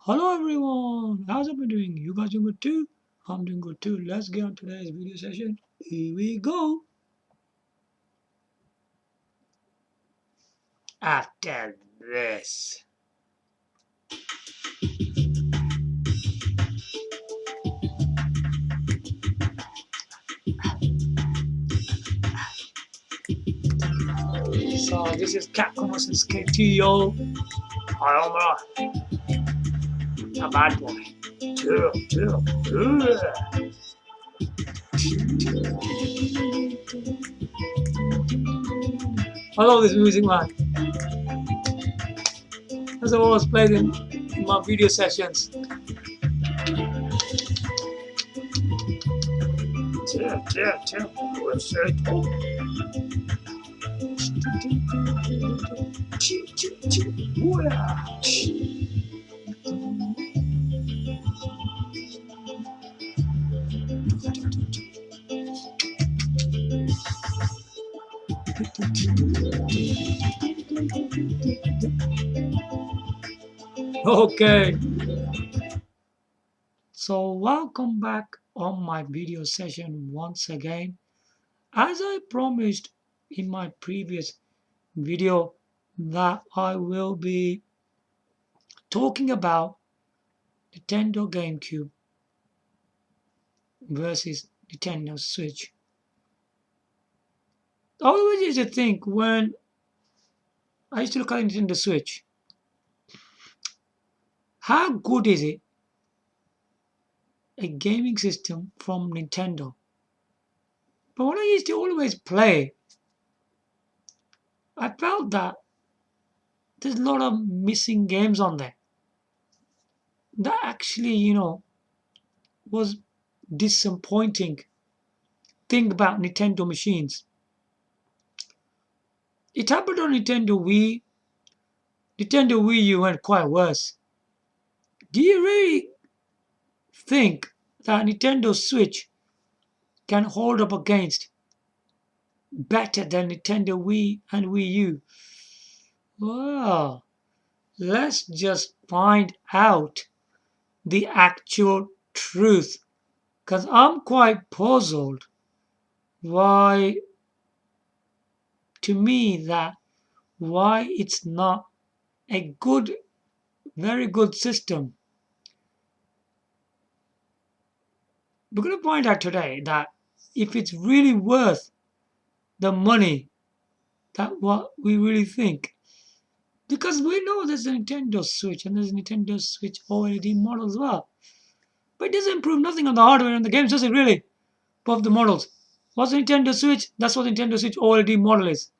Hello everyone, how's everyone doing? You guys doing good too? I'm doing good too. Let's get on today's video session. Here we go. After this. So this is Capcom vs KTO. Ayomara, a bad boy. Chill. I love this music, man. That's what I always played in my video sessions. Chill. Let's say Chill. Okay, so welcome back on my video session once again. As I promised in my previous video that I will be talking about Nintendo GameCube versus Nintendo Switch. I always used to think when I used to look at Nintendo Switch, how good is it a gaming system from Nintendo? But when I used to always play, I felt that there's a lot of missing games on there. That actually, was disappointing thing about Nintendo machines. It happened on Nintendo Wii. Nintendo Wii U went quite worse. Do you really think that Nintendo Switch can hold up against better than Nintendo Wii and Wii U? Well, let's just find out the actual truth, because I'm quite puzzled why, to me, that why it's not a very good system. We're going to find out today that if it's really worth the money that what we really think. Because we know there's a Nintendo Switch and there's a Nintendo Switch OLED model as well. But it doesn't improve nothing on the hardware and the games, does it really? Both the models. What's the Nintendo Switch? That's what the Nintendo Switch OLED model is.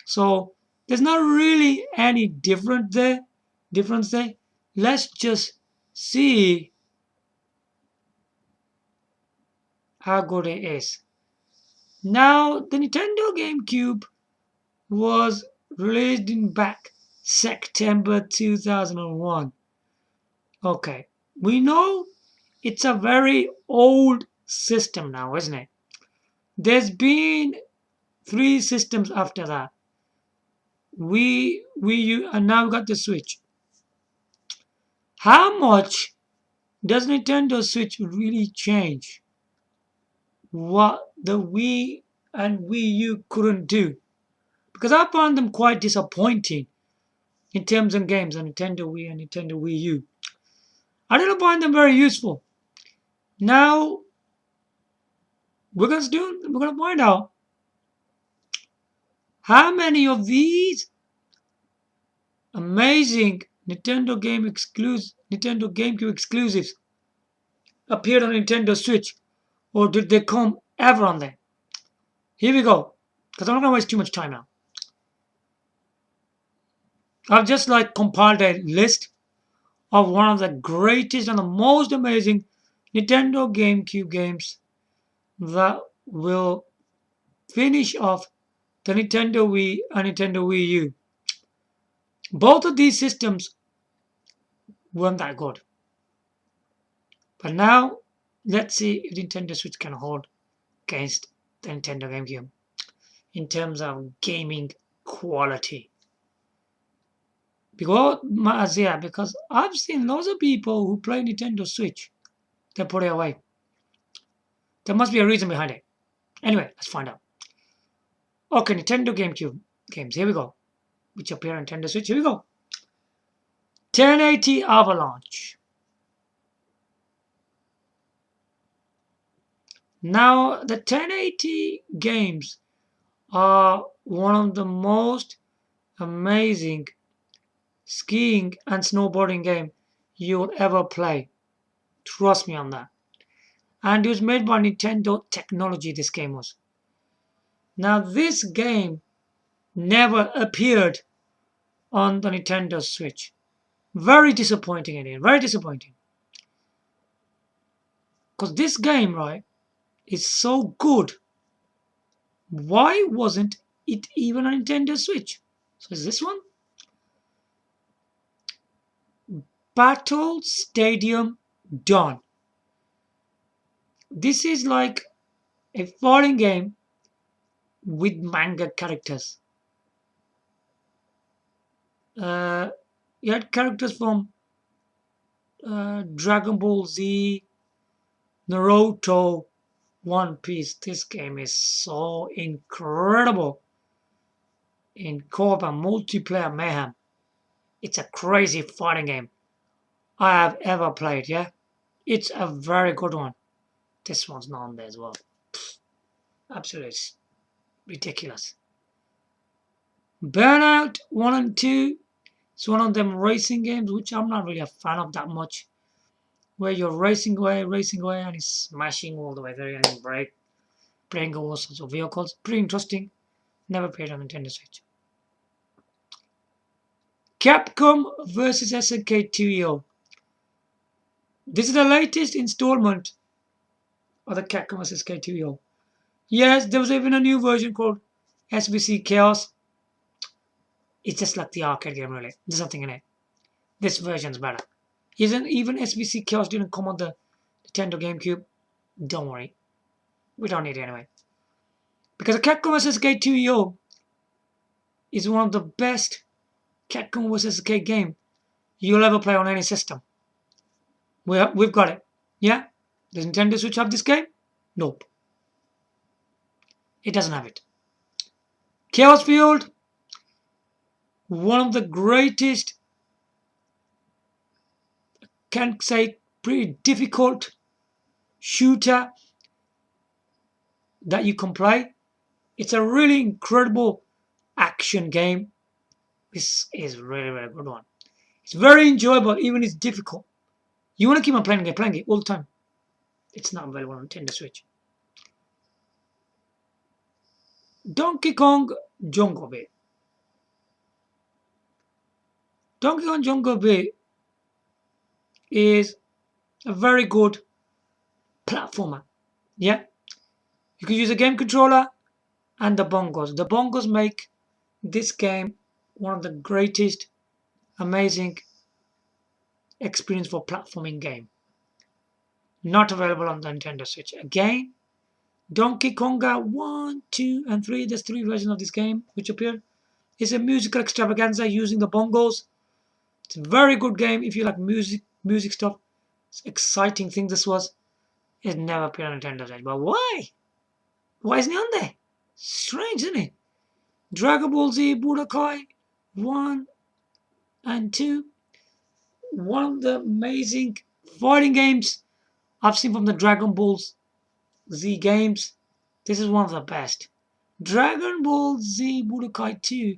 So there's not really any difference there. Let's just see how good it is. Now, the Nintendo GameCube was released in back September 2001. Okay, we know it's a very old system now, isn't it? There's been 3 systems after that. Wii U, and now we got the Switch. How much does Nintendo Switch really change what the Wii and Wii U couldn't do? Because I found them quite disappointing in terms of games on Nintendo Wii and Nintendo Wii U. I didn't find them very useful. Now we're gonna find out how many of these amazing Nintendo GameCube exclusives appeared on Nintendo Switch, or did they come ever on there? Here we go, because I'm not gonna waste too much time now. I've just compiled a list of one of the greatest and the most amazing Nintendo GameCube games that will finish off the Nintendo Wii and Nintendo Wii U. Both of these systems weren't that good. But now, let's see if Nintendo Switch can hold against the Nintendo GameCube in terms of gaming quality. Because I've seen lots of people who play Nintendo Switch. They put it away. There must be a reason behind it. Anyway, let's find out. Okay, Nintendo GameCube games. Here we go. Which appear on Nintendo Switch. Here we go. 1080 Avalanche. Now, the 1080 games are one of the most amazing skiing and snowboarding game you'll ever play. Trust me on that. And it was made by Nintendo Technology, this game was. Now, this game never appeared on the Nintendo Switch. Very disappointing indeed. Very disappointing. Because this game, right, is so good. Why wasn't it even on Nintendo Switch? So is this one? Battle Stadium Dawn. This is like a fighting game with manga characters. You had characters from Dragon Ball Z, Naruto, One Piece. This game is so incredible in co-op and multiplayer mayhem. It's a crazy fighting game I have ever played, yeah? It's a very good one. This one's not on there as well. Absolutely ridiculous. Burnout 1 and 2. It's one of them racing games which I'm not really a fan of that much. Where you're racing away, and it's smashing all the way there and you breaking all sorts of vehicles. Pretty interesting. Never played on Nintendo Switch. Capcom vs SNK 2.0. This is the latest installment of the Capcom vs SNK 2.0. Yes, there was even a new version called SBC Chaos. It's just like the arcade game, really. There's nothing in it. This version's better. Even SBC Chaos didn't come on the Nintendo GameCube. Don't worry. We don't need it anyway. Because the Capcom vs SNK 2.0 is one of the best Capcom vs SNK game you'll ever play on any system. We've got it. Yeah? Does Nintendo Switch have this game? Nope. It doesn't have it. Chaos Field, one of the greatest, can't say pretty difficult shooter that you can play. It's a really incredible action game. This is really, really good one. It's very enjoyable, even it's difficult. You want to keep on playing it all the time. It's not available on Nintendo Switch. Donkey Kong Jungle Bay. Donkey Kong Jungle Bay is a very good platformer. Yeah? You can use a game controller and the bongos. The bongos make this game one of the greatest, amazing experience for platforming game. Not available on the Nintendo Switch. Again, Donkey Konga 1, 2, and 3. There's 3 versions of this game which appear. It's a musical extravaganza using the bongos. It's a very good game if you like music stuff. It's an exciting thing this was. It never appeared on Nintendo Switch. But why? Why isn't it on there? Strange, isn't it? Dragon Ball Z Budokai 1 and 2. One of the amazing fighting games I've seen from the Dragon Ball Z games. This is one of the best. Dragon Ball Z Budokai 2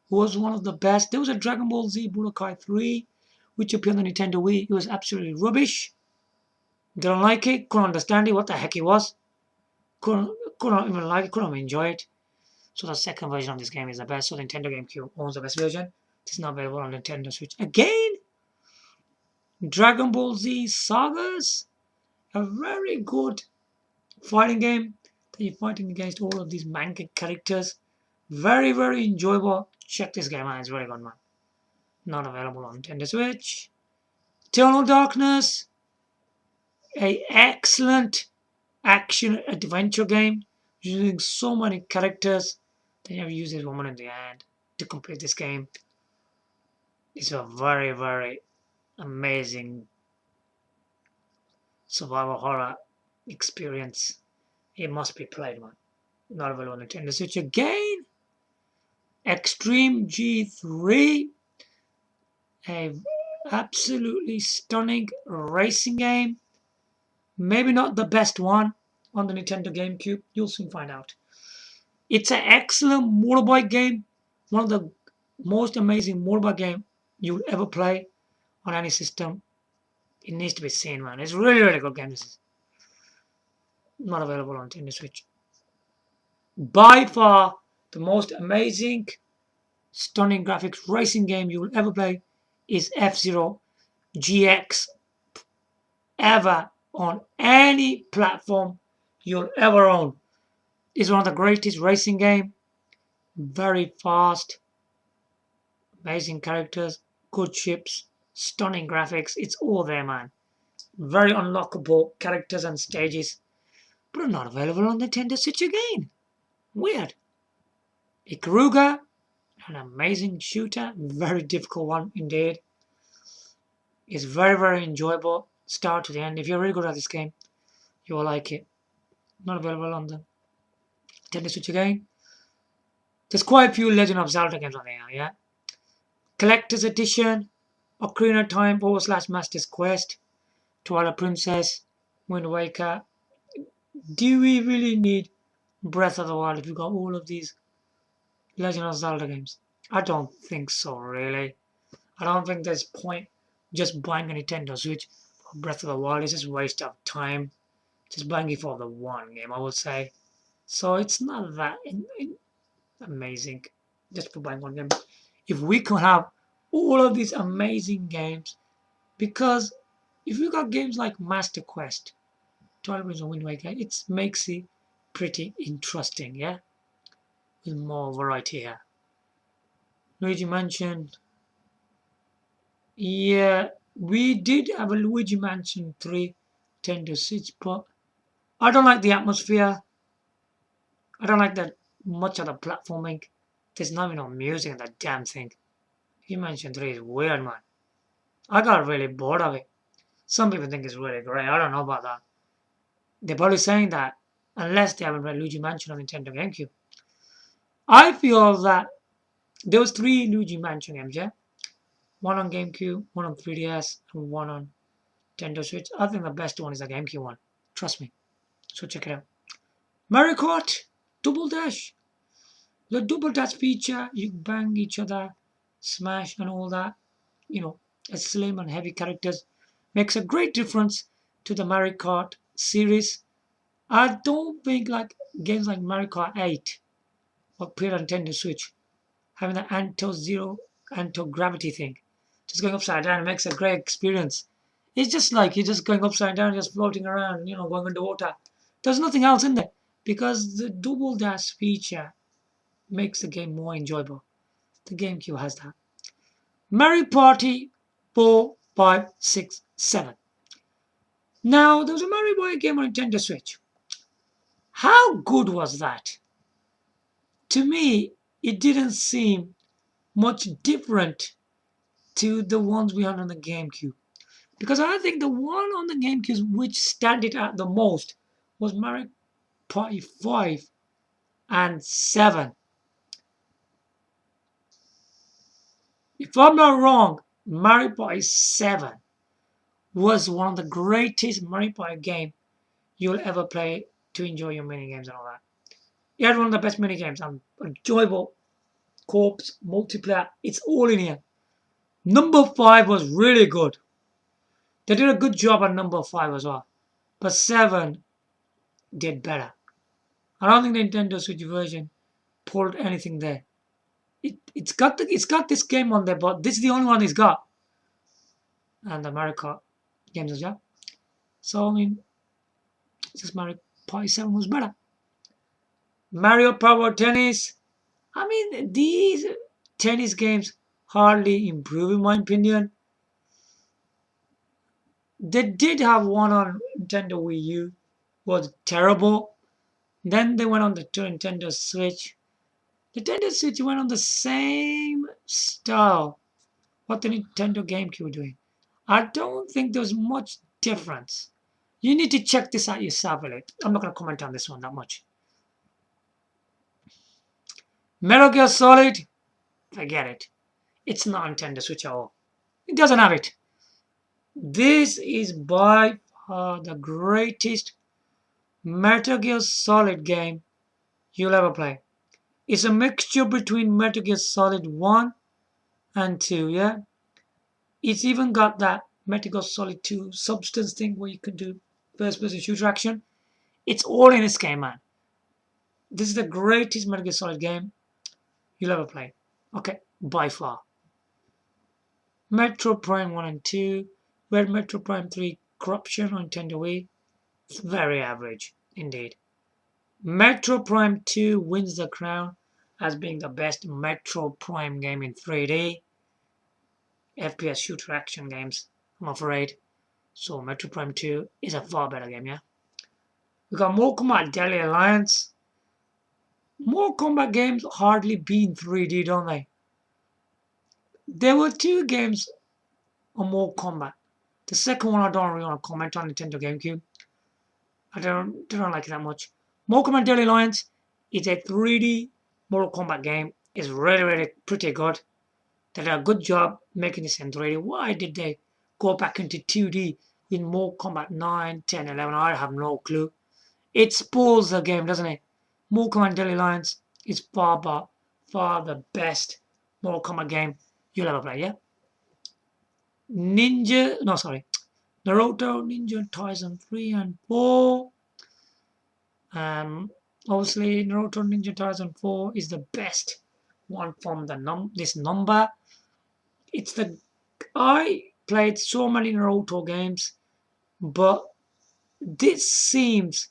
was one of the best. There was a Dragon Ball Z Budokai 3 which appeared on the Nintendo Wii. It was absolutely rubbish. Didn't like it. Couldn't understand it. What the heck it was. Couldn't even like it. Couldn't even enjoy it. So the second version of this game is the best. So the Nintendo GameCube owns the best version. It's not available on Nintendo Switch. Again, Dragon Ball Z Sagas. A very good fighting game that you're fighting against all of these manga characters. Very, very enjoyable. Check this game out. It's very good, man. Not available on Nintendo Switch. Eternal Darkness. A excellent action adventure game using so many characters that you have to use this woman in the end to complete this game. It's a very, very amazing survival horror experience. It must be played, man. Not available on Nintendo Switch again. Extreme G3, a absolutely stunning racing game. Maybe not the best one on the Nintendo GameCube. You'll soon find out. It's an excellent motorbike game. One of the most amazing motorbike game you'll ever play on any system. It needs to be seen, man. It's really, really good game. This is not available on Nintendo Switch. By far, the most amazing, stunning graphics racing game you will ever play is F-Zero GX ever on any platform you'll ever own. It's one of the greatest racing game. Very fast, amazing characters, good ships, stunning graphics. It's all there, man. Very unlockable characters and stages, but are not available on Nintendo Switch again. Weird. Ikaruga, an amazing shooter, very difficult one indeed. It's very, very enjoyable, start to the end. If you're really good at this game, you will like it. Not available on the Nintendo Switch again. There's quite a few Legend of Zelda games on there, yeah? Collector's Edition, Ocarina of Time / Master's Quest, Twilight Princess, Wind Waker. Do we really need Breath of the Wild if you've got all of these Legend of Zelda games? I don't think so, really. I don't think there's point just buying a Nintendo Switch for Breath of the Wild. It's just a waste of time. Just buying it for the one game, I would say. So it's not that amazing just for buying one game. If we could have all of these amazing games, because if you got games like Master Quest, Twilight Princess and Wind Waker, it makes it pretty interesting, yeah? With more variety here. Luigi Mansion. Yeah, we did have a Luigi Mansion 3 Nintendo Switch, but I don't like the atmosphere. I don't like that much of the platforming. There's not enough music in that damn thing. Luigi Mansion 3 is weird, man. I got really bored of it. Some people think it's really great. I don't know about that. They're probably saying that unless they haven't read Luigi Mansion on Nintendo GameCube. I feel that there was 3 Luigi Mansion games, yeah? One on GameCube, one on 3DS, and one on Nintendo Switch. I think the best one is the GameCube one. Trust me. So check it out. Mario Kart Double Dash. The Double Dash feature, you bang each other, smash and all that. You know, as slim and heavy characters makes a great difference to the Mario Kart series. I don't think like games like Mario Kart 8 or appeared on Nintendo Switch having the anti-gravity thing. Just going upside down makes a great experience. It's just like you're just going upside down, just floating around, going underwater. There's nothing else in there because the double dash feature makes the game more enjoyable. The GameCube has that. Mario Party 4, 5, 6, 7. Now, there was a Mario Boy game on Nintendo Switch. How good was that? To me, it didn't seem much different to the ones we had on the GameCube. Because I think the one on the GameCube which stand it out the most was Mario Party 5 and 7. If I'm not wrong, Mario Party 7 was one of the greatest Mario Party game you'll ever play to enjoy your minigames and all that. It had one of the best minigames and enjoyable co-ops, multiplayer. It's all in here. Number 5 was really good. They did a good job on number 5 as well. But 7 did better. I don't think the Nintendo Switch version pulled anything there. It's got this game on there, but this is the only one it's got. And the Mario Kart games as well. So I mean, just Mario Party 7 was better. Mario Power Tennis. I mean, these tennis games hardly improve in my opinion. They did have one on Nintendo Wii U. Was terrible. Then they went on to Nintendo Switch. Nintendo Switch went on the same style what the Nintendo GameCube doing. I don't think there's much difference. You need to check this out yourself, really. I'm not going to comment on this one that much. Metal Gear Solid, forget it. It's not Nintendo Switch at all. It doesn't have it. This is by far the greatest Metal Gear Solid game you'll ever play. It's a mixture between Metal Gear Solid 1 and 2, yeah? It's even got that Metal Gear Solid 2 substance thing where you can do first-person shooter action. It's all in this game, man. This is the greatest Metal Gear Solid game you'll ever play. Okay, by far. Metro Prime 1 and 2, where Metro Prime 3 Corruption on Nintendo Wii. It's very average, indeed. Metro Prime 2 wins the crown as being the best Metro Prime game in 3D. FPS shooter action games, I'm afraid. So Metro Prime 2 is a far better game, yeah? We got Mortal Kombat Deadly Alliance. Mortal Kombat games hardly beat in 3D, don't they? There were two games on Mortal Kombat. The second one I don't really want to comment on, Nintendo GameCube. I don't like it that much. Mortal Kombat Deadly Alliance is a 3D Mortal Kombat game. It's really pretty good. They did a good job making this in 3D. Why did they go back into 2D with Mortal Kombat 9, 10, 11? I have no clue. It spoils the game, doesn't it? Mortal Kombat Deadly Alliance is far the best Mortal Kombat game you'll ever play, yeah? Naruto Ninja Taisen 3 and 4. Obviously, Naruto Ninja Taisen 4 is the best one from this number. I played so many Naruto games, but this seems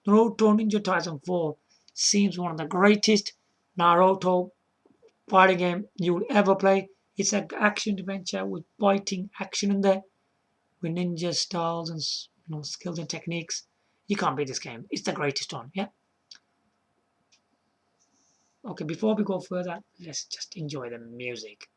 Naruto Ninja Taisen 4 seems one of the greatest Naruto fighting game you'll ever play. It's an action adventure with fighting action in there, with ninja styles and skills and techniques. You can't beat this game. It's the greatest one, yeah? Okay, before we go further, let's just enjoy the music.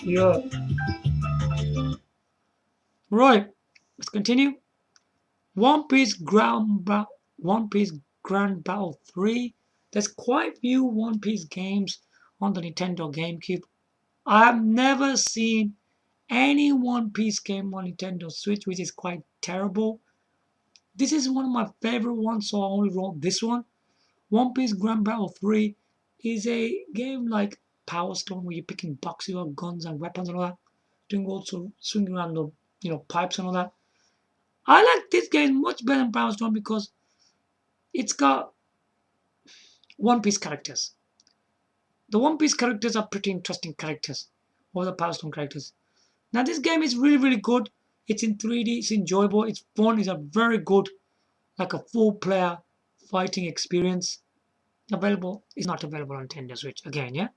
Yeah. Right, let's continue. One Piece Grand Battle 3. There's quite a few One Piece games on the Nintendo GameCube. I've never seen any One Piece game on Nintendo Switch, which is quite terrible. This is one of my favorite ones, so I only wrote this one. One Piece Grand Battle 3 is a game like Power Stone where you're picking boxes or guns and weapons and all that. Doing also swinging around the pipes and all that. I like this game much better than Power Stone because it's got One Piece characters. The One Piece characters are pretty interesting characters over the Power Stone characters. Now this game is really good. It's in 3D, it's enjoyable, it's fun, it's a very good, like a full player fighting experience. It's not available on Nintendo Switch again, yeah?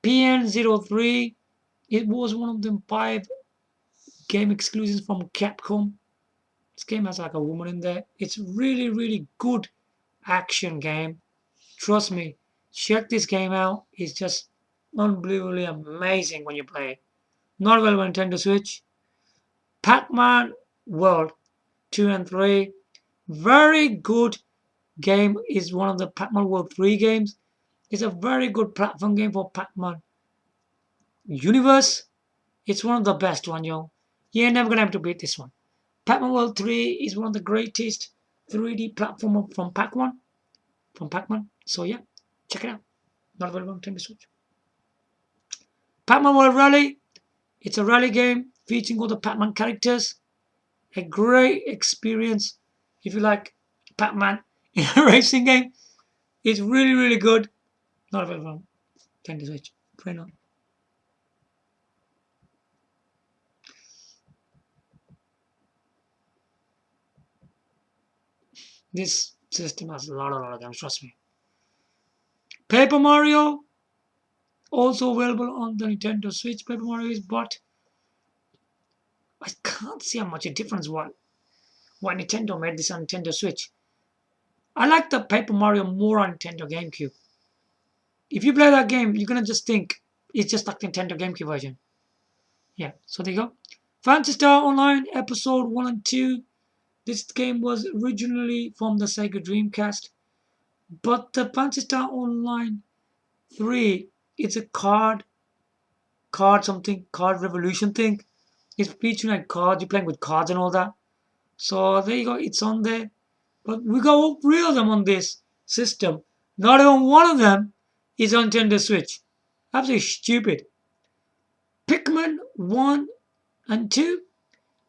PN03, it was one of them 5 game exclusives from Capcom. This game has like a woman in there. It's really good action game. Trust me, check this game out. It's just unbelievably amazing when you play it. Not available on Nintendo Switch. Pac-Man World 2 and 3. Very good game. Is one of the Pac-Man World 3 games. It's a very good platform game for Pac-Man universe. It's one of the best one, yo. You're never gonna have to beat this one. Pac-Man World 3 is one of the greatest 3D platformer from Pac-Man. So yeah, check it out. Not available on Nintendo Switch. Pac-Man World Rally. It's a rally game featuring all the Pac-Man characters. A great experience if you like Pac-Man in a racing game. It's really, really good. Not available on Nintendo Switch. Play now. This system has a lot of games, trust me. Paper Mario, also available on the Nintendo Switch. Paper Mario is, but I can't see how much a difference why Nintendo made this on Nintendo Switch. I like the Paper Mario more on Nintendo GameCube. If you play that game, you're gonna just think it's just like the Nintendo GameCube version. Yeah, so there you go. Phantasy Star Online Episode 1 and 2. This game was originally from the Sega Dreamcast, but the Phantasy Star Online 3, it's a card revolution thing. It's featuring like cards, you're playing with cards and all that. So there you go, it's on there. But we got all three of them on this system. Not even one of them is on Nintendo Switch. Absolutely stupid. Pikmin 1 and 2.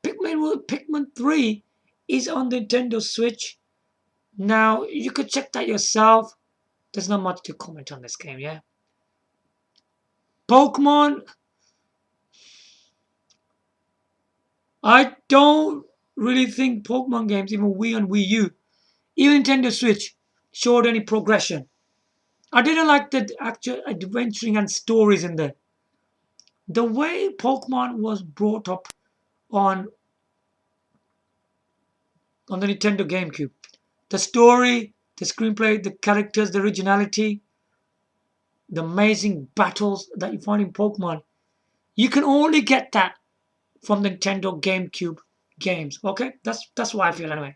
Pikmin 3 is on the Nintendo Switch. Now, you could check that yourself. There's not much to comment on this game, yeah? Pokemon. I don't really think Pokemon games, even Wii and Wii U, even Nintendo Switch, showed any progression. I didn't like the actual adventuring and stories in there. The way Pokemon was brought up on the Nintendo GameCube, the story, the screenplay, the characters, the originality, the amazing battles that you find in Pokemon, you can only get that from the Nintendo GameCube games. Okay, that's why I feel anyway.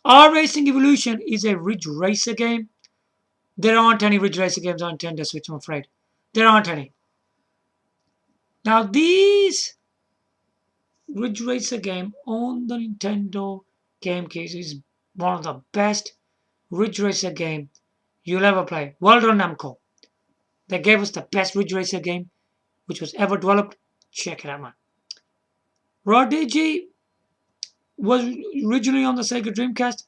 Our Racing Evolution is a Ridge Racer game. There aren't any Ridge Racer games on Nintendo Switch, I'm afraid. There aren't any. Now these Ridge Racer game on the Nintendo GameCube is one of the best Ridge Racer game you'll ever play. Well done, Namco. They gave us the best Ridge Racer game which was ever developed. Check it out, man. Rodigi was originally on the Sega Dreamcast,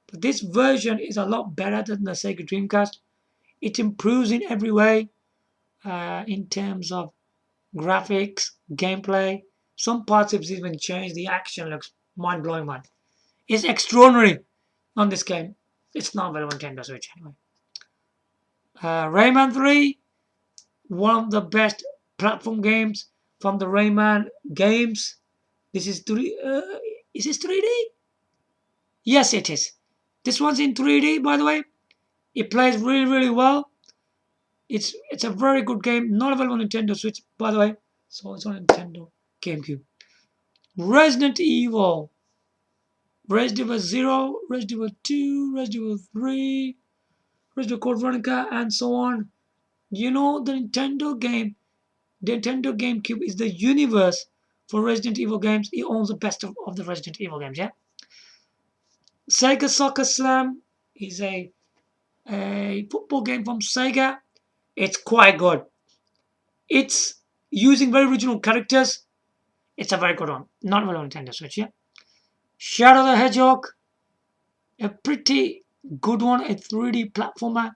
but this version is a lot better than the Sega Dreamcast. It improves in every way in terms of graphics, gameplay. Some parts have even changed. The action looks mind-blowing, man. It's extraordinary on this game. It's not available on Nintendo Switch anyway. Rayman 3, one of the best platform games from the Rayman games. This is 3. Is this 3D? Yes, it is. This one's in 3D, by the way. It plays really, really well. It's a very good game. Not available on Nintendo Switch, by the way. So it's on Nintendo GameCube. Resident Evil. Resident Evil 0, Resident Evil 2, Resident Evil 3, Resident Evil Code Veronica, and so on. You know, the Nintendo GameCube is the universe for Resident Evil games. It owns the best of the Resident Evil games, yeah? Sega Soccer Slam is a football game from Sega. It's quite good. It's using very original characters. It's a very good one. Not available on Nintendo Switch, yeah? Shadow the Hedgehog, a pretty good one, a 3D platformer,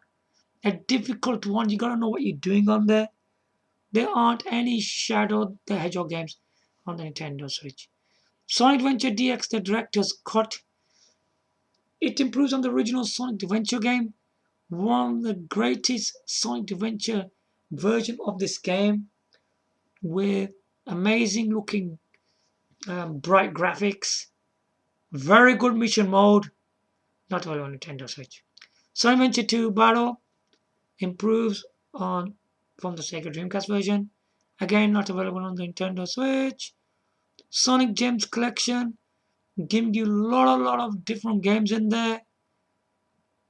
a difficult one. You gotta know what you're doing on there. There aren't any Shadow the Hedgehog games on the Nintendo Switch. Sonic Adventure DX, the director's cut. It improves on the original Sonic Adventure game. One of the greatest Sonic Adventure version of this game with amazing looking bright graphics. Very good mission mode. Not available on Nintendo Switch. Sonic Adventure 2 Battle improves on from the Sega Dreamcast version. Again, not available on the Nintendo Switch. Sonic Gems Collection gives you a lot of different games in there,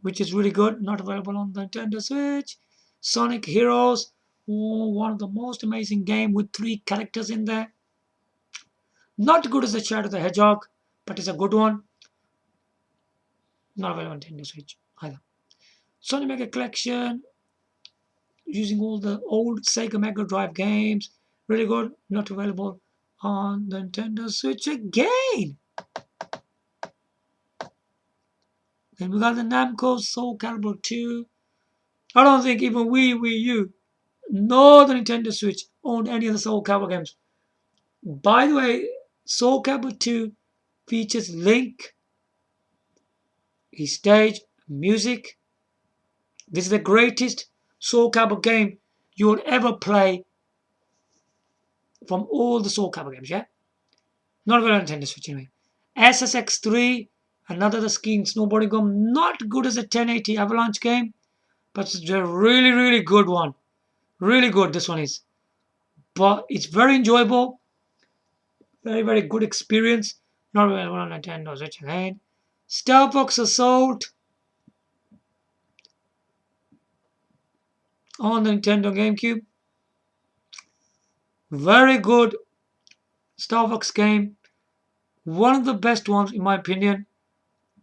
which is really good. Not available on the Nintendo Switch. Sonic Heroes, one of the most amazing game with 3 characters in there. Not good as the Shadow the Hedgehog, but it's a good one. Not available on Nintendo Switch either. Sony Mega Collection, using all the old Sega Mega Drive games. Really good. Not available on the Nintendo Switch again. Then we got the Namco Soul Calibur 2. I don't think even Wii U, nor the Nintendo Switch owned any of the Soul Calibur games. By the way, Soul Calibur 2 features Link, his stage, music. This is the greatest Soul Calibur game you will ever play from all the Soul Calibur games, yeah? Not available on Nintendo Switch anyway. SSX3, another the skiing snowboarding game. Not good as a 1080 Avalanche game, but it's a really, really good one. Really good, this one is. But it's very enjoyable. Very, very good experience. Not available on Nintendo Switch again. Star Fox Assault on the Nintendo GameCube. Very good Star Fox game. One of the best ones in my opinion.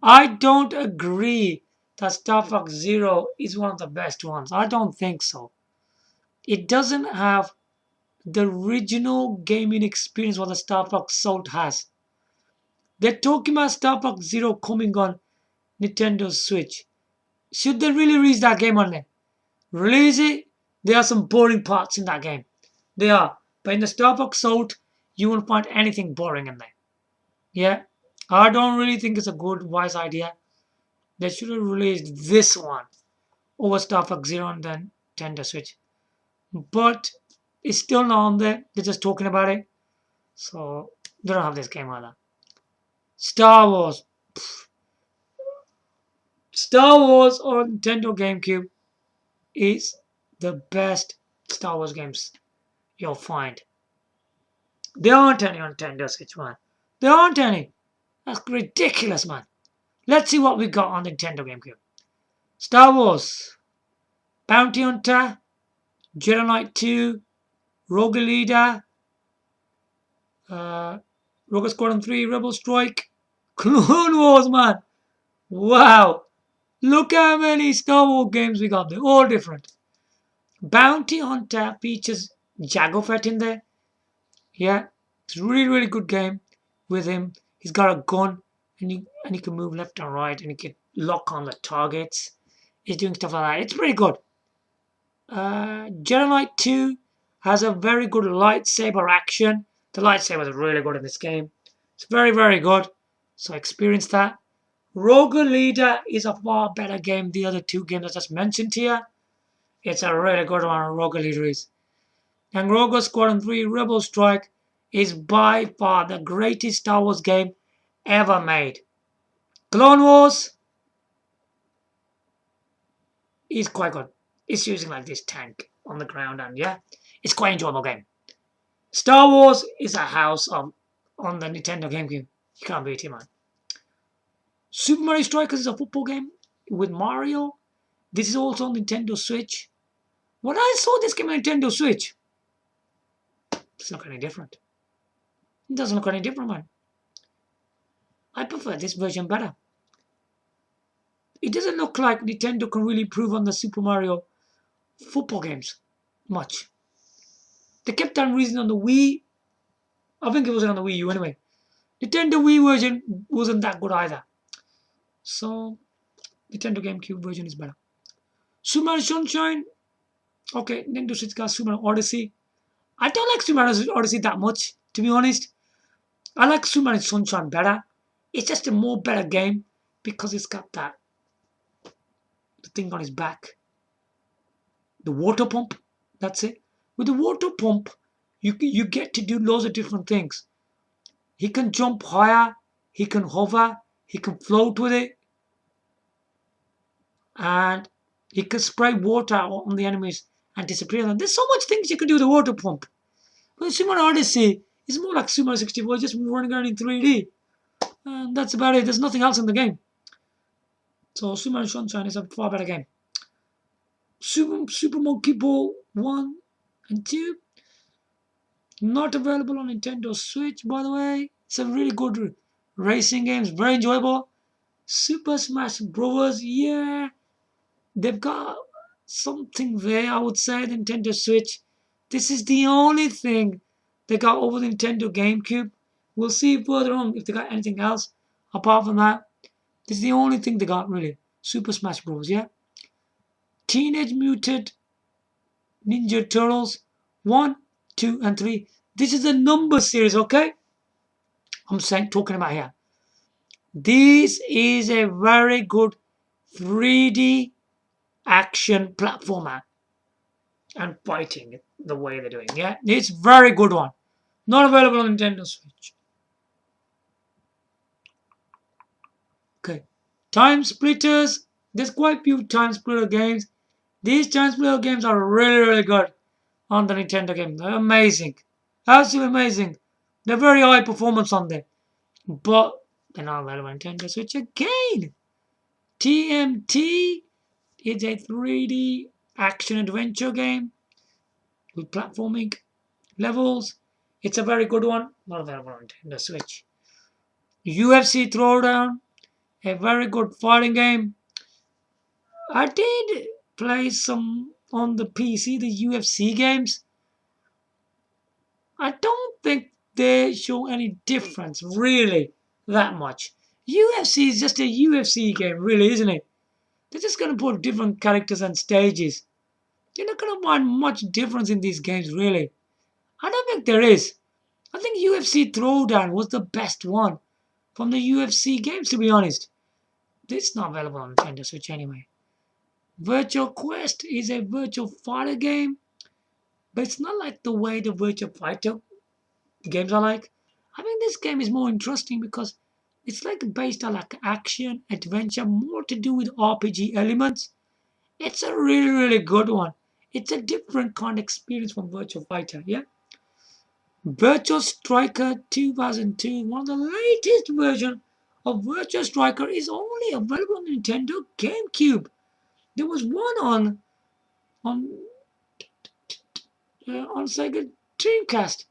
I don't agree that Star Fox Zero is one of the best ones. I don't think so. It doesn't have the original gaming experience what the Star Fox Assault has. They're talking about Star Fox Zero coming on Nintendo Switch. Should they really release that game on there? Release it. There are some boring parts in that game. They are. But in the Star Fox Assault, you won't find anything boring in there. Yeah. I don't really think it's a good, wise idea. They should have released this one over Star Fox Zero on the Nintendo Switch. But it's still not on there. They're just talking about it. So they don't have this game either. Star Wars. Star Wars on Nintendo GameCube is the best Star Wars games you'll find. There aren't any on Nintendo Switch, man. There aren't any. That's ridiculous, man. Let's see what we got on Nintendo GameCube. Star Wars, Bounty Hunter, Jedi Knight 2, Rogue Leader, Rogue Squadron 3, Rebel Strike, Clone Wars, man. Wow. Look how many Star Wars games we got. They're all different. Bounty Hunter features Jango Fett in there. Yeah, it's a really, really good game with him. He's got a gun and he can move left and right and he can lock on the targets. He's doing stuff like that. It's pretty good. Jedi Knight 2 has a very good lightsaber action. The lightsaber is really good in this game. It's very, very good. So experience that. Rogue Leader is a far better game than the other two games I just mentioned here. It's a really good one, Rogue Leader is. And Rogue Squadron 3 Rebel Strike is by far the greatest Star Wars game ever made. Clone Wars is quite good. It's using like this tank on the ground and yeah, it's quite enjoyable game. Star Wars is a house on the Nintendo GameCube. You can't beat it, man. Super Mario Strikers is a football game with Mario. This is also on Nintendo Switch. When I saw this game on Nintendo Switch, it doesn't look any different. It doesn't look any different, man. I prefer this version better. It doesn't look like Nintendo can really improve on the Super Mario football games much. They kept on releasing on the Wii. I think it was on the Wii U anyway. Nintendo Wii version wasn't that good either. So, Nintendo GameCube version is better. Super Mario Sunshine. Okay, Nintendo Switch got Super Mario Odyssey. I don't like Super Mario Odyssey that much, to be honest. I like Super Mario Sunshine better. It's just a more better game because it's got that the thing on his back. The water pump. That's it. With the water pump, you get to do loads of different things. He can jump higher. He can hover. He can float with it. And he can spray water on the enemies and disappear them. There's so much things you can do with the water pump. But Super Mario Odyssey is more like Super Mario 64, just running around in 3D. And that's about it. There's nothing else in the game. So Super Mario Sunshine is a far better game. Super Monkey Ball 1 and 2. Not available on Nintendo Switch, by the way. It's a really good racing game. It's very enjoyable. Super Smash Bros. Yeah, they've got something there, I would say, Nintendo Switch. This is the only thing they got over the Nintendo GameCube. We'll see further on if they got anything else. Apart from that, this is the only thing they got, really. Super Smash Bros. Yeah. Teenage Mutant Ninja Turtles 1, 2, and 3. This is a number series, okay? I'm talking about here. This is a very good 3D action platformer and fighting the way they're doing. Yeah, it's very good one. Not available on Nintendo Switch. Okay, Time Splitters. There's quite few Time Splitter games. These Time Splitter games are really good on the Nintendo game. They're amazing, absolutely amazing. They're very high performance on them, but they're not available on Nintendo Switch again. TMT is a 3D action adventure game with platforming levels. It's a very good one. Not available on Nintendo Switch. UFC Throwdown, a very good fighting game. I did play some on the PC, the UFC games. I don't think they show any difference, really, that much. UFC is just a UFC game, really, isn't it? They're just going to put different characters and stages. You're not going to find much difference in these games, really. I don't think there is. I think UFC Throwdown was the best one from the UFC games, to be honest. It's not available on Nintendo Switch anyway. Virtual Quest is a virtual fighter game, but it's not like the way the virtual fighter games are like. I think this game is more interesting because it's like based on like action, adventure, more to do with RPG elements. It's a really good one. It's a different kind of experience from Virtual Fighter, yeah? Virtual Striker 2002, one of the latest versions of Virtual Striker, is only available on Nintendo GameCube. There was one on on Sega Dreamcast,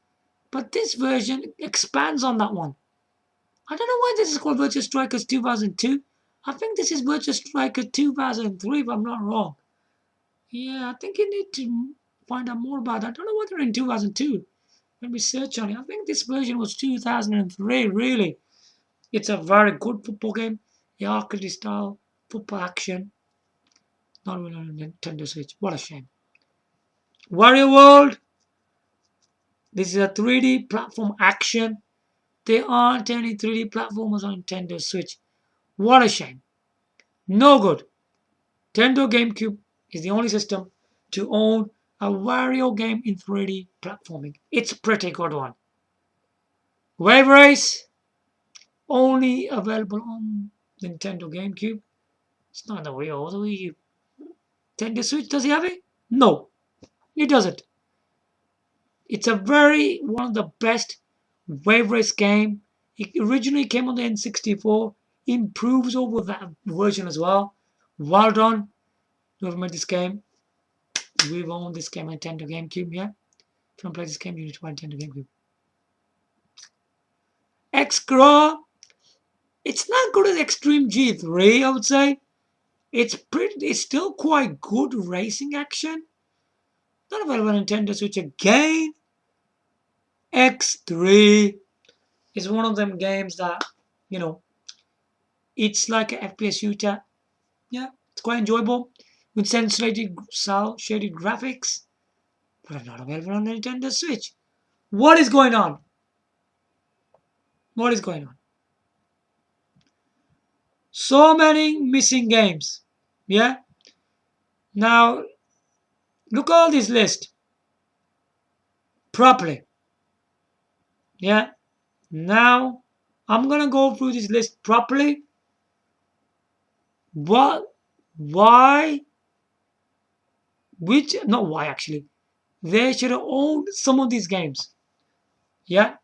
but this version expands on that one. I don't know why this is called Virtual Strikers 2002. I think this is Virtual Striker 2003, if I'm not wrong. Yeah, I think you need to find out more about that. I don't know whether in 2002. Let me search on it. I think this version was 2003, really. It's a very good football game. The arcade style, football action. Not really on Nintendo Switch. What a shame. Wario World. This is a 3D platform action. There aren't any 3D platformers on Nintendo Switch. What a shame. No good. Nintendo GameCube is the only system to own a Wario game in 3D platforming. It's a pretty good one. Wave Race, only available on Nintendo GameCube. It's not the Wii or the Wii U. Nintendo Switch, does it have it? No, it doesn't. It's a one of the best Wave Race game. It originally came on the N64, improves over that version as well. Well done, whoever made this game. We've owned this game on Nintendo GameCube, yeah? If you want to play this game, you need to buy Nintendo GameCube. X-Craw, it's not good as Extreme G3, I would say. It's still quite good racing action. Not available on Nintendo Switch again. X3 is one of them games that, you know, it's like an FPS shooter. Yeah, it's quite enjoyable with shaded graphics, but not available on the Nintendo Switch. What is going on? What is going on? So many missing games. Yeah. Now look at all this list properly. Yeah. Now I'm gonna go through this list properly. What? Why? Which? Not why actually. They should have owned some of these games. Yeah.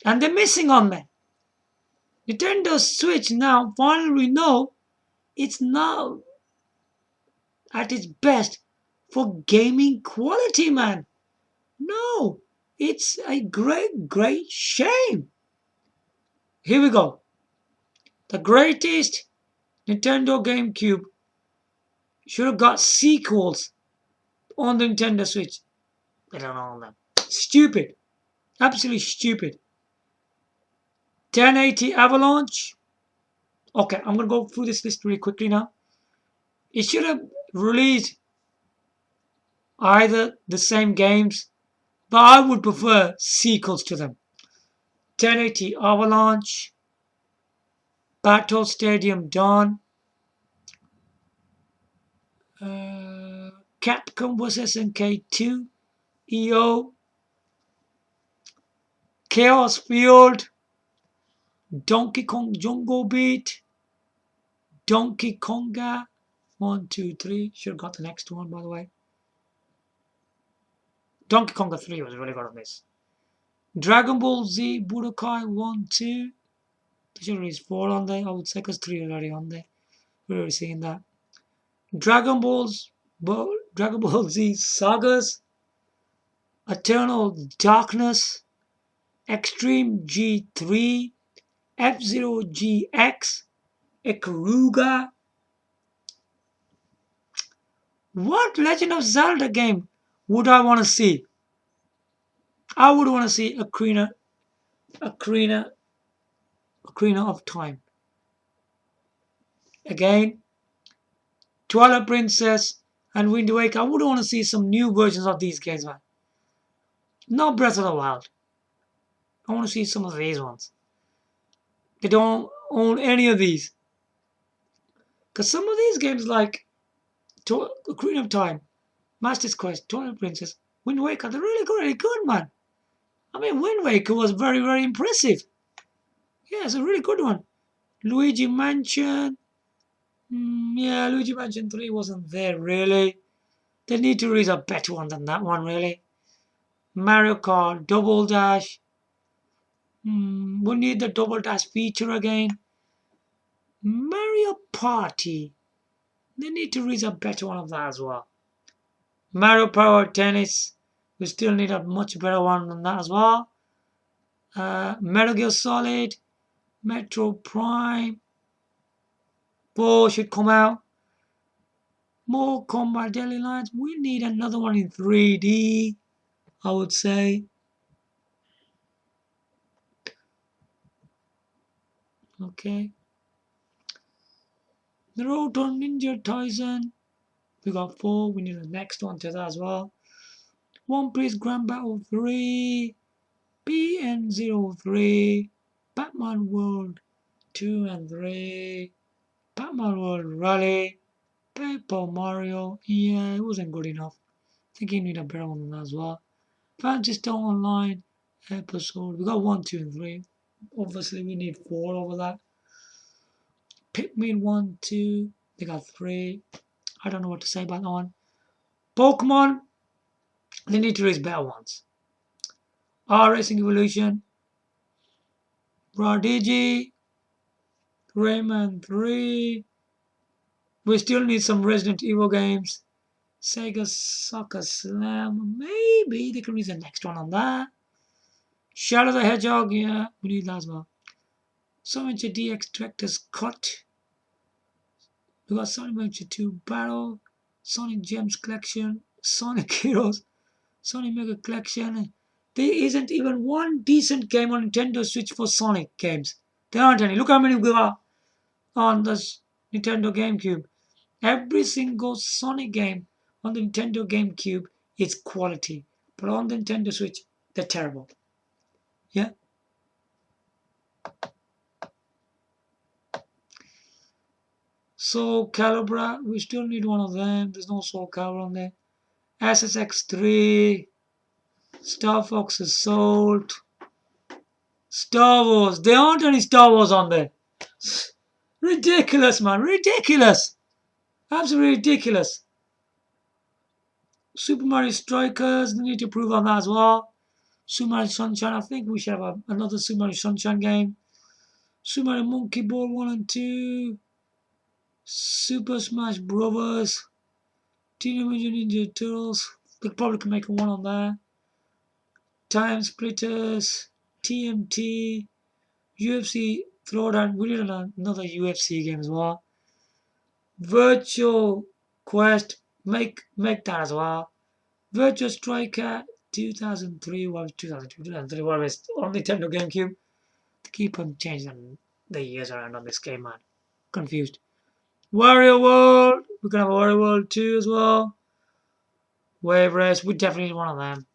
And they're missing on them. Nintendo Switch now finally we know it's now at its best for gaming quality, man. No, It's a great, great shame. Here we go. The greatest Nintendo GameCube should have got sequels on the Nintendo Switch. I don't know them. Stupid. Absolutely stupid. 1080 Avalanche. Okay, I'm going to go through this list really quickly now. It should have released either the same games, but I would prefer sequels to them. 1080 Avalanche, Battle Stadium Dawn, Capcom vs SNK2, EO, Chaos Field, Donkey Kong Jungle Beat, Donkey Konga, 1, 2, 3. Should have got the next one, by the way. Donkey Konga 3 was really good on this. Dragon Ball Z Budokai 1, 2. There should have released 4 on there, I would say, because 3 is already on there. We're already seeing that. Dragon Ball Z Sagas, Eternal Darkness, Extreme G3, F-Zero GX, Ikaruga. What Legend of Zelda game would I want to see? I would want to see Ocarina of Time. Again, Twilight Princess and Wind Waker. I would want to see some new versions of these games, man. Not Breath of the Wild. I want to see some of these ones. They don't own any of these. Because some of these games like Ocarina of Time, Master's Quest, Twilight Princess, Wind Waker, they're really good, man. I mean, Wind Waker was very, very impressive. Yeah, it's a really good one. Luigi Mansion. Yeah, Luigi Mansion 3 wasn't there, really. They need to release a better one than that one, really. Mario Kart, Double Dash. We need the Double Dash feature again. Mario Party. They need to release a better one of that as well. Mario Power Tennis. We still need a much better one than that as well. Metal Gear Solid. Metro Prime 4 should come out. More Combat Daily Lines. We need another one in 3D, I would say. Okay. Naruto Ninja Tyson. We got 4. We need the next one to that as well. One Piece Grand Battle 3. BN03. Batman World 2 and 3. Batman World Rally. Paper Mario. Yeah, it wasn't good enough. I think you need a better one than that as well. Fantasy Star Online episode. We got 1, 2, and 3. Obviously, we need 4 over that. Pikmin 1, 2. They got 3. I don't know what to say about that one. Pokemon. They need to raise better ones. R-Racing Evolution. Radigi. Rayman 3. We still need some Resident Evil games. Sega Soccer Slam. Maybe they can release the next one on that. Shadow the Hedgehog. Yeah, we need that as well. Sonic DX Director's Cut. We got Sonic Adventure 2 Battle. Sonic Gems Collection. Sonic Heroes. Sonic Mega Collection. There isn't even one decent game on Nintendo Switch for Sonic games. There aren't any. Look how many we got on the Nintendo GameCube. Every single Sonic game on the Nintendo GameCube is quality. But on the Nintendo Switch, they're terrible. Yeah? Soul Calibur, we still need one of them. There's no Soul Calibur on there. SSX3. Star Fox Assault. Star Wars. There aren't any Star Wars on there. Ridiculous, man. Ridiculous. Absolutely ridiculous. Super Mario Strikers. They need to improve on that as well. Super Mario Sunshine. I think we should have another Super Mario Sunshine game. Super Mario Monkey Ball 1 and 2. Super Smash Brothers. Teenage Mutant Ninja Turtles. They probably can make one on there. Time Splitters, TMT, UFC Throwdown. We need another UFC game as well. Virtual Quest, make that as well. Virtual Striker 2003 was 2002, 2003 was on Nintendo GameCube. To keep on changing the years around on this game, man. Confused. Wario World. We can have Wario World 2 as well. Wave Race. We definitely need one of them.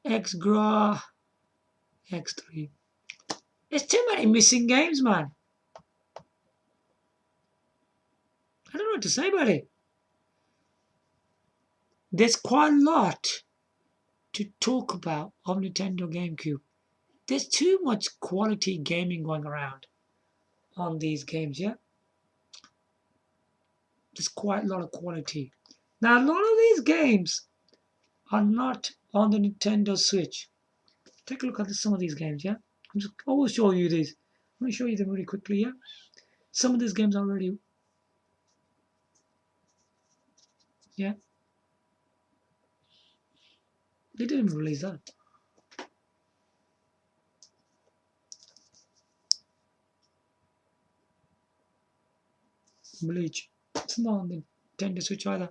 X-Gra. X3. There's too many missing games, man. I don't know what to say about it. There's quite a lot to talk about on Nintendo GameCube. There's too much quality gaming going around on these games, yeah? There's quite a lot of quality. Now, a lot of these games are not on the Nintendo Switch. Take a look at some of these games, yeah? I will show you these. I'm going to show you them really quickly, yeah? Some of these games are already... Yeah? They didn't even release that. Bleach. It's not on the Nintendo Switch either.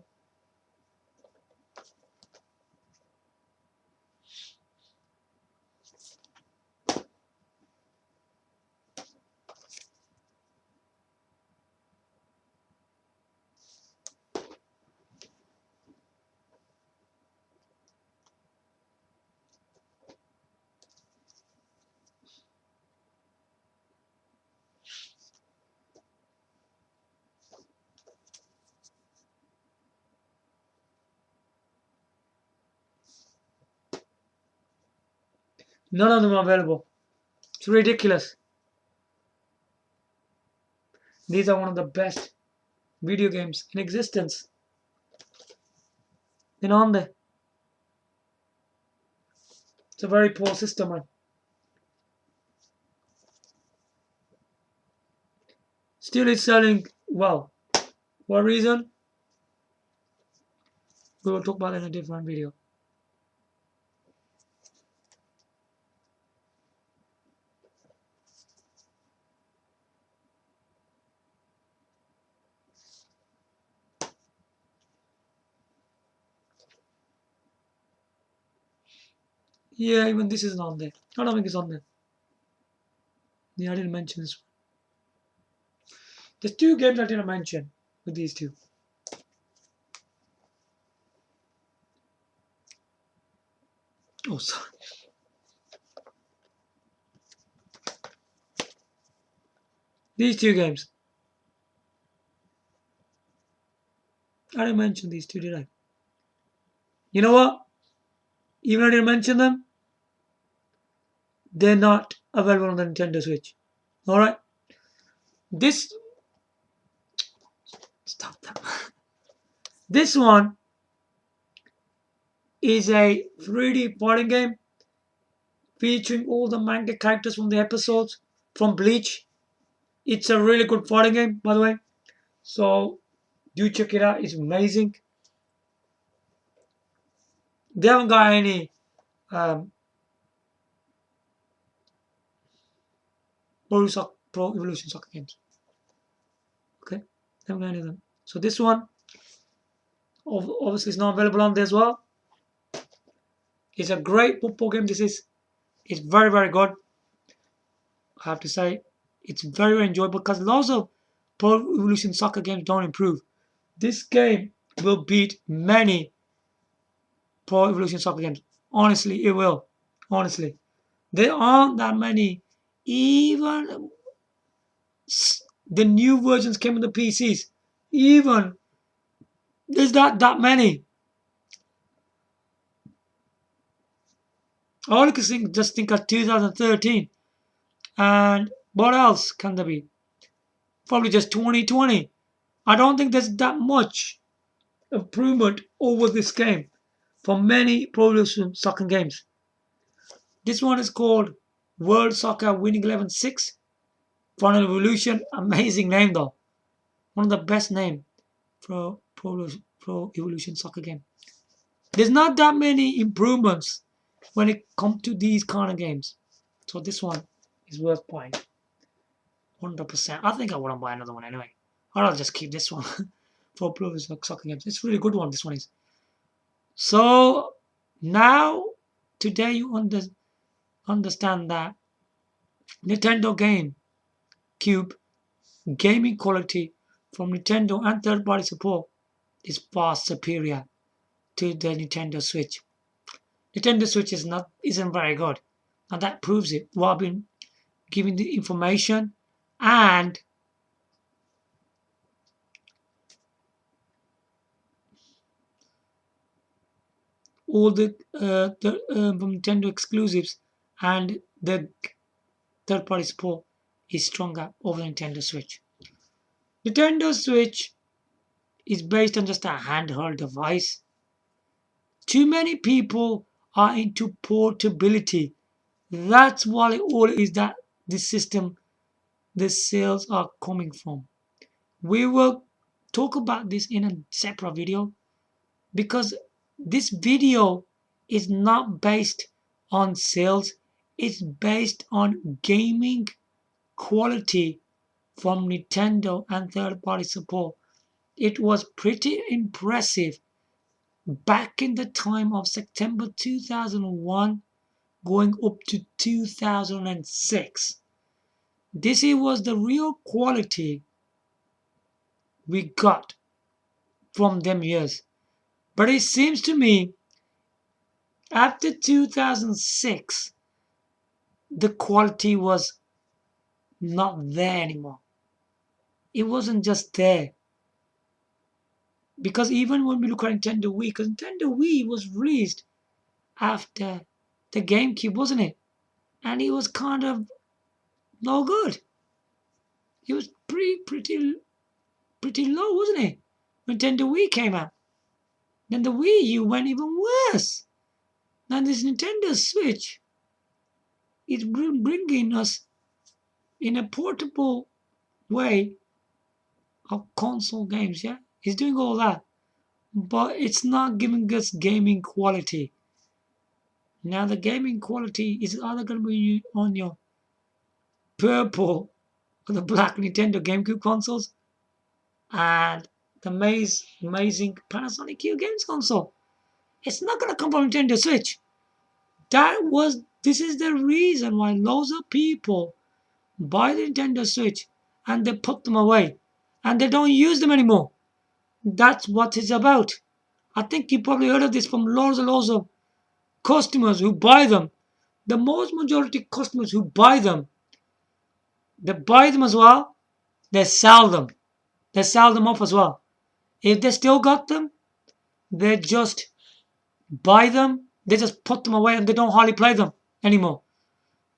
None of them are available. It's ridiculous. These are one of the best video games in existence. They're not on there. It's a very poor system, man. Still it's selling well. What reason? We will talk about it in a different video. Yeah, even this isn't on there. I don't think it's on there. Yeah, I didn't mention this one. There's two games I didn't mention with these two. Oh, sorry. These two games. I didn't mention these two, did I? You know what? Even I didn't mention them, they're not available on the Nintendo Switch. Alright? This... Stop that. This one is a 3D fighting game featuring all the manga characters from the episodes from Bleach. It's a really good fighting game, by the way. So, do check it out. It's amazing. They haven't got any Pro Evolution Soccer games. Okay? They haven't got any of them. So this one, obviously, is not available on there as well. It's a great football game. It's very, very good. I have to say, it's very, very enjoyable because lots of Pro Evolution Soccer games don't improve. This game will beat many Pro Evolution Soccer games. Honestly, it will. Honestly. There aren't that many. Even the new versions came in the PCs. Even there's not that many. All you can just think of 2013. And what else can there be? Probably just 2020. I don't think there's that much improvement over this game for many Pro Evolution Soccer games. This one is called World Soccer Winning 11-6. Final Evolution. Amazing name though. One of the best names for Pro Evolution Soccer game. There's not that many improvements when it comes to these kind of games. So this one is worth buying. 100%. I think I wouldn't buy another one anyway. Or I'll just keep this one for Pro Soccer games. It's a really good one, this one is. So now, today you understand that Nintendo Game Cube gaming quality from Nintendo and third-party support is far superior to the Nintendo Switch. Nintendo Switch isn't very good, and that proves it. Well, I've been giving the information and all the Nintendo exclusives and the third-party support is stronger over the Nintendo Switch. Nintendo Switch is based on just a handheld device. Too many people are into portability. That's why all is that this system, the sales are coming from. We will talk about this in a separate video because this video is not based on sales. It's based on gaming quality from Nintendo and third-party support. It was pretty impressive back in the time of September 2001 going up to 2006. This was the real quality we got from them years. But it seems to me after 2006 the quality was not there anymore. It wasn't just there. Because even when we look at Nintendo Wii, because Nintendo Wii was released after the GameCube, wasn't it? And it was kind of no good. It was pretty low, wasn't it? When Nintendo Wii came out. Then the Wii U went even worse. Now this Nintendo Switch is bringing us in a portable way of console games, yeah? It's doing all that. But it's not giving us gaming quality. Now the gaming quality is either going to be on your purple or the black Nintendo GameCube consoles and the amazing Panasonic Q games console. It's not going to come from Nintendo Switch. This is the reason why loads of people buy the Nintendo Switch and they put them away and they don't use them anymore. That's what it's about. I think you probably heard of this from loads and loads of customers who buy them. The most majority customers who buy them, they buy them as well, they sell them. They sell them off as well. If they still got them, they just buy them, they just put them away and they don't hardly play them anymore.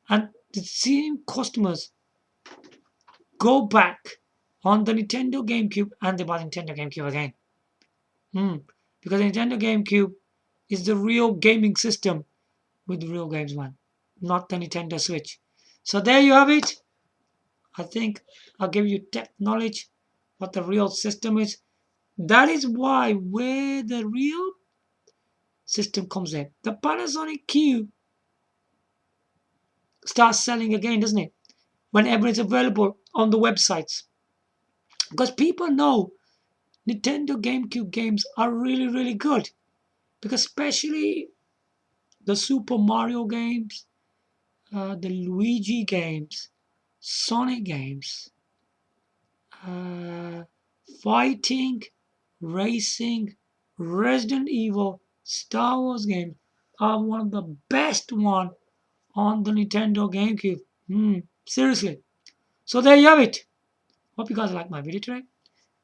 And the same customers go back on the Nintendo GameCube and they buy the Nintendo GameCube again. Because the Nintendo GameCube is the real gaming system with the real games, man. Not the Nintendo Switch. So there you have it. I think I'll give you tech knowledge, what the real system is. That is why where the real system comes in. The Panasonic Q starts selling again, doesn't it? Whenever it's available on the websites. Because people know Nintendo GameCube games are really, really good. Because especially the Super Mario games, the Luigi games, Sonic games, fighting, racing, Resident Evil, Star Wars games are one of the best one on the Nintendo GameCube. Seriously. So there you have it. Hope you guys like my video today.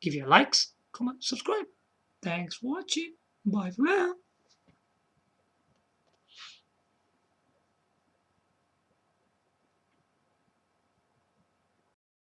Give your likes, comment, subscribe. Thanks for watching. Bye for now.